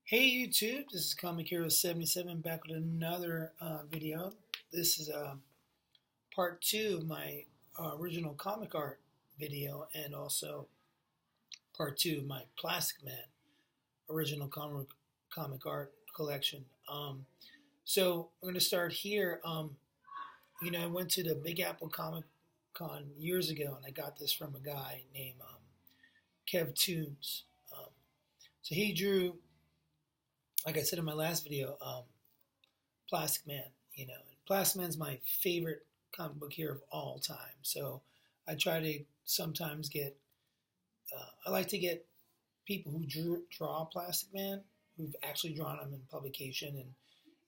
Hey YouTube, this is Comic Hero 77 back with another video. This is part two of my original comic art video and also part two of my Plastic Man original comic art collection. So I'm going to start here. I went to the Big Apple Comic Con years ago and I got this from a guy named Kev Toons. So he drew, like I said in my last video, Plastic Man. And Plastic Man's my favorite comic book hero of all time. So I try to sometimes get, I like to get people who draw Plastic Man, who've actually drawn him in publication,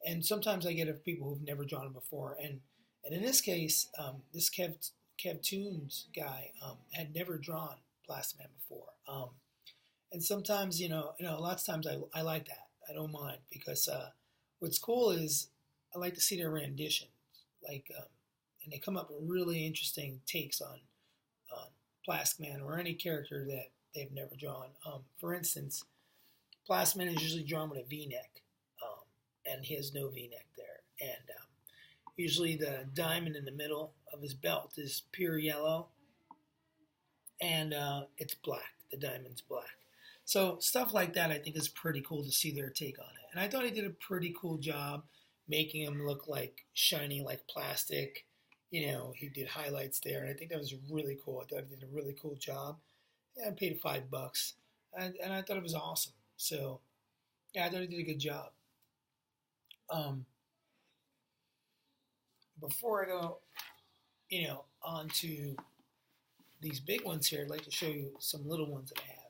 and sometimes I get people who've never drawn him before. And in this case, this Kev Toons guy had never drawn Plastic Man before. And sometimes, lots of times I like that. I don't mind because what's cool is I like to see their renditions, and they come up with really interesting takes on Plastic Man or any character that they've never drawn. For instance, Plastic Man is usually drawn with a V-neck, and he has no V-neck there. And usually the diamond in the middle of his belt is pure yellow, and it's black. The diamond's black. So stuff like that I think is pretty cool to see their take on it. And I thought he did a pretty cool job making him look like shiny like plastic. He did highlights there, and I think that was really cool. I thought he did a really cool job. Yeah, I paid $5, and I thought it was awesome. So, yeah, I thought he did a good job. Before I go, on to these big ones here, I'd like to show you some little ones that I have.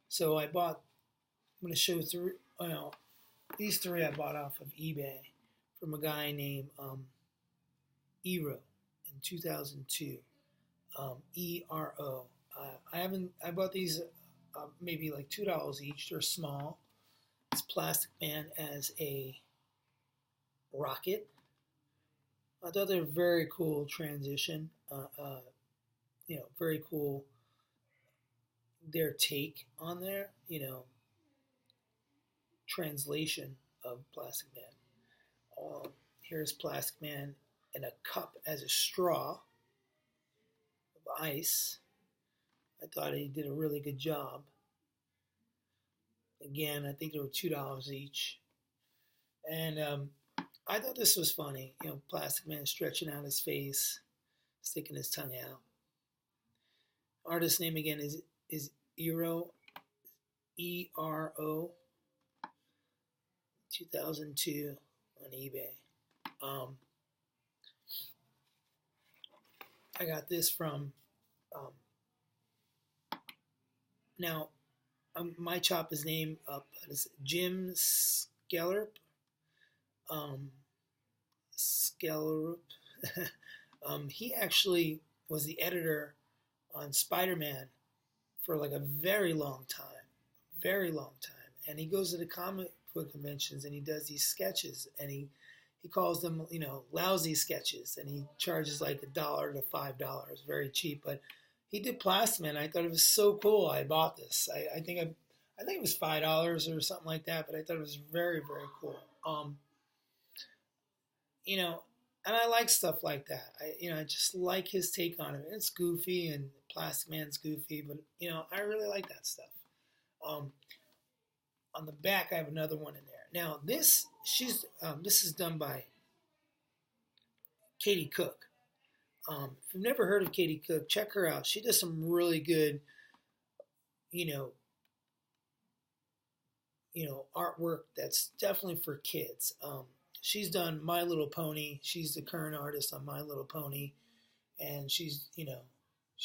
So I'm going to show through, these three I bought off of eBay from a guy named Ero in 2002. ERO. I bought these maybe like $2 each. They're small. It's Plastic Man as a rocket. I thought they were very cool transition. Very cool. Their take on their, translation of Plastic Man. Here's Plastic Man in a cup as a straw of ice. I thought he did a really good job. Again, I think they were $2 each. And I thought this was funny. Plastic Man stretching out his face, sticking his tongue out. Artist name again is Ero, ERO, 2002 on eBay. I got this from, my chop is named up as Jim Salicrup. He actually was the editor on Spider-Man for like a very long time. And he goes to the comic book conventions and he does these sketches, and he calls them, lousy sketches, and he charges like $1 to $5, very cheap. But he did Plastic Man. I thought it was so cool. I bought this. I think it was $5 or something like that, but I thought it was very, very cool. And I like stuff like that. I just like his take on it. It's goofy, and Plastic Man's goofy, but I really like that stuff. On the back, I have another one in there. Now this is done by Katie Cook. If you've never heard of Katie Cook, check her out. She does some really good, artwork that's definitely for kids. She's done My Little Pony. She's the current artist on My Little Pony, and she's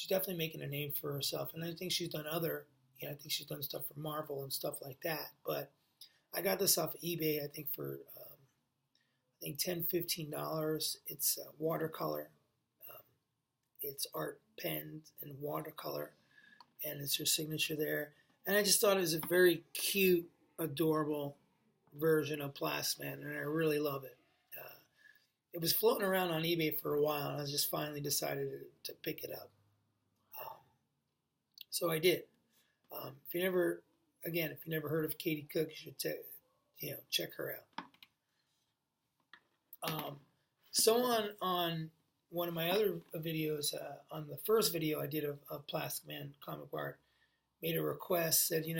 definitely making a name for herself. And I think she's done I think she's done stuff for Marvel and stuff like that. But I got this off of eBay, I think for $10, $15. It's watercolor. It's art pens and watercolor, and it's her signature there. And I just thought it was a very cute, adorable version of Plastic Man, and I really love it. It was floating around on eBay for a while, and I just finally decided to pick it up. So I did. If you never, again, if you never heard of Katie Cook, you should check her out. So on one of my other videos, on the first video I did of Plastic Man comic art, made a request, said, do you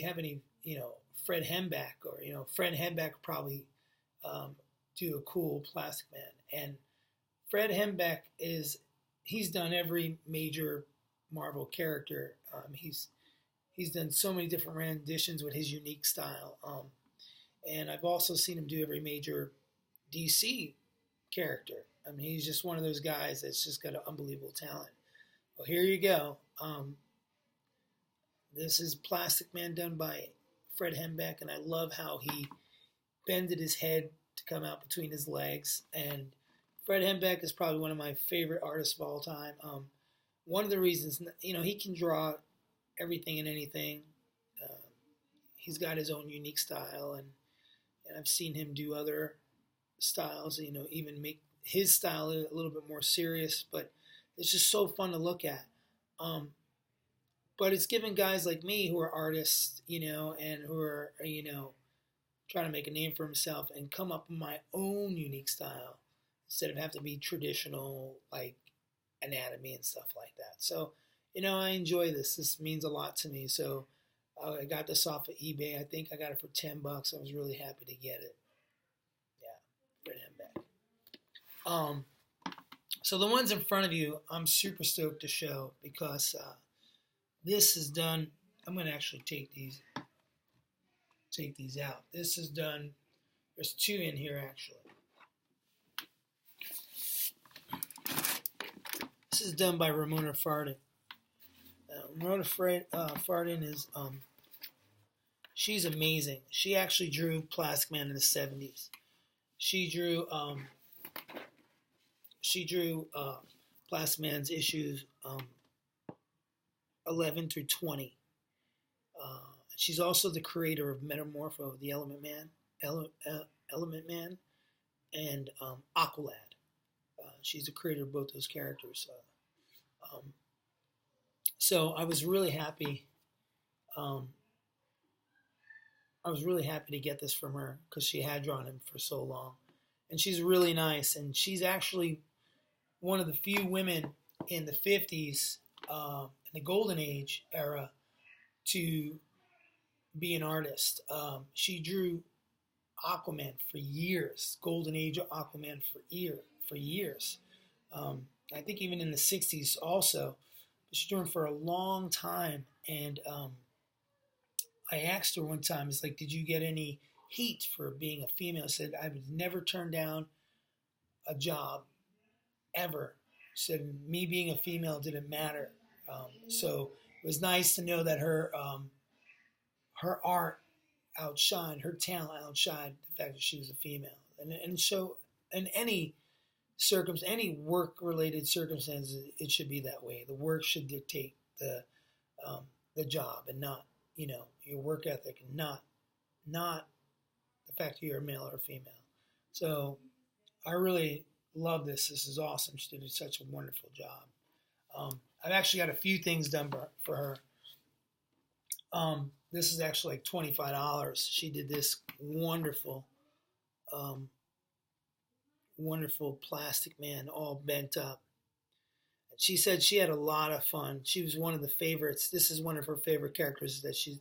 have any, Fred Hembeck, or Fred Hembeck probably do a cool Plastic Man. And Fred Hembeck he's done every major Marvel character. He's done so many different renditions with his unique style. And I've also seen him do every major DC character. I mean, he's just one of those guys that's just got an unbelievable talent. Well, here you go. This is Plastic Man done by Fred Hembeck, and I love how he bended his head to come out between his legs. And Fred Hembeck is probably one of my favorite artists of all time. One of the reasons, he can draw everything and anything. He's got his own unique style, and I've seen him do other styles, even make his style a little bit more serious, but it's just so fun to look at. But it's given guys like me who are artists, and who are, trying to make a name for himself and come up with my own unique style instead of have to be traditional, like anatomy and stuff like that. So, I enjoy this. This means a lot to me. So I got this off of eBay. I think I got it for $10. I was really happy to get it. Yeah, Fred Hembeck. So the ones in front of you, I'm super stoked to show because this is done. I'm going to actually take these out. This is done. There's two in here actually. This is done by Ramona Fardon. Ramona Fardon is she's amazing. She actually drew Plastic Man in the 70s. She drew Plastic Man's issues 11 through 20. She's also the creator of Metamorpho, the Element Man, and Aqualad. She's the creator of both those characters. So I was really happy. I was really happy to get this from her because she had drawn him for so long, and she's really nice. And she's actually one of the few women in the 50s, in the Golden Age era, to be an artist. She drew Aquaman for years, Golden Age Aquaman for years. I think even in the 60s also. But she drew him for a long time. And I asked her one time, it's like, did you get any heat for being a female? I said, I would never turn down a job, ever. She said, me being a female didn't matter. So it was nice to know that her art outshined, her talent outshined the fact that she was a female. And so in any work-related circumstances, it should be that way. The work should dictate the job, and not, your work ethic, and not the fact that you're a male or a female. So I really love this. This is awesome. She did such a wonderful job. I've actually got a few things done for her. This is actually like $25. She did this wonderful Plastic Man, all bent up. She said she had a lot of fun. She was one of the favorites. This is one of her favorite characters that she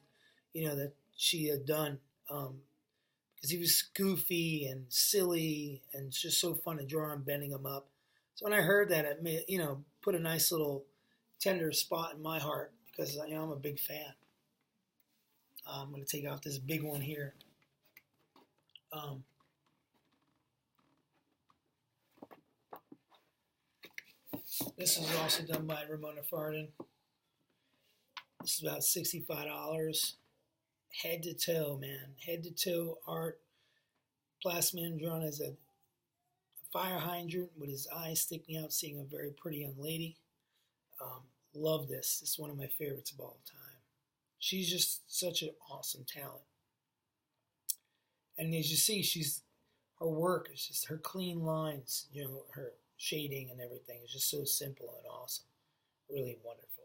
had done, because he was goofy and silly and just so fun to draw and bending him up. So when I heard that, it made, put a nice little tender spot in my heart because I'm a big fan. I'm going to take out this big one here. This is also done by Ramona Fardon. This is about $65. Head to toe, man. Head to toe art. Plastic Man drawn as a fire hydrant with his eyes sticking out, seeing a very pretty young lady. Love this. This is one of my favorites of all time. She's just such an awesome talent. And as you see, her work is just her clean lines, her shading and everything is just so simple and awesome. Really wonderful.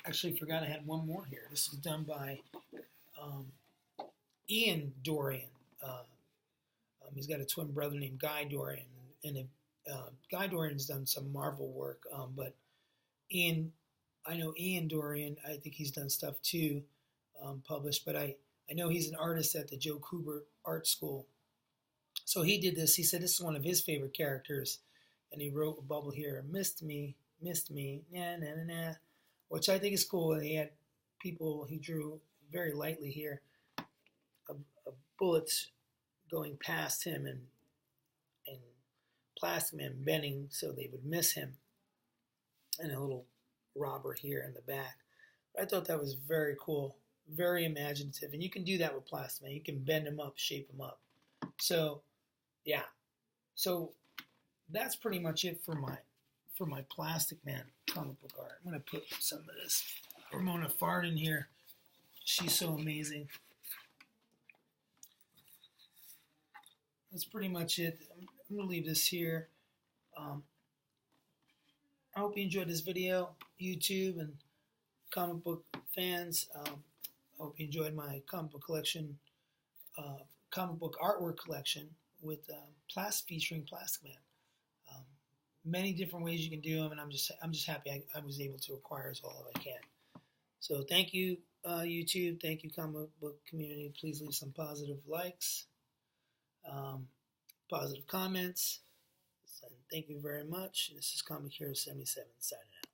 actually forgot I had one more here. This is done by um, Ian Dorian. He's got a twin brother named Guy Dorian, and Guy Dorian's done some Marvel work, but I know Ian Dorian. I think he's done stuff too, published. But I know he's an artist at the Joe Kubert Art School. So he did this. He said this is one of his favorite characters, and he wrote a bubble here: "Missed me, nah nah nah nah," which I think is cool. And he had people. He drew very lightly here, a bullets going past him and Plastic Man bending so they would miss him, and a little robber here in the back. I thought that was very cool, very imaginative, and you can do that with Plastic Man. You can bend him up, shape him up. So, yeah. So that's pretty much it for my Plastic Man comic book art. I'm gonna put some of this Ramona Fardon here. She's so amazing. That's pretty much it. I'm gonna leave this here. I hope you enjoyed this video, YouTube and comic book fans. I hope you enjoyed my comic book collection, comic book artwork collection with featuring Plastic Man. Many different ways you can do them, and I'm just happy I was able to acquire as all as I can. So thank you, YouTube. Thank you, comic book community. Please leave some positive likes, positive comments. And thank you very much. This is Comic Hero 77 signing out.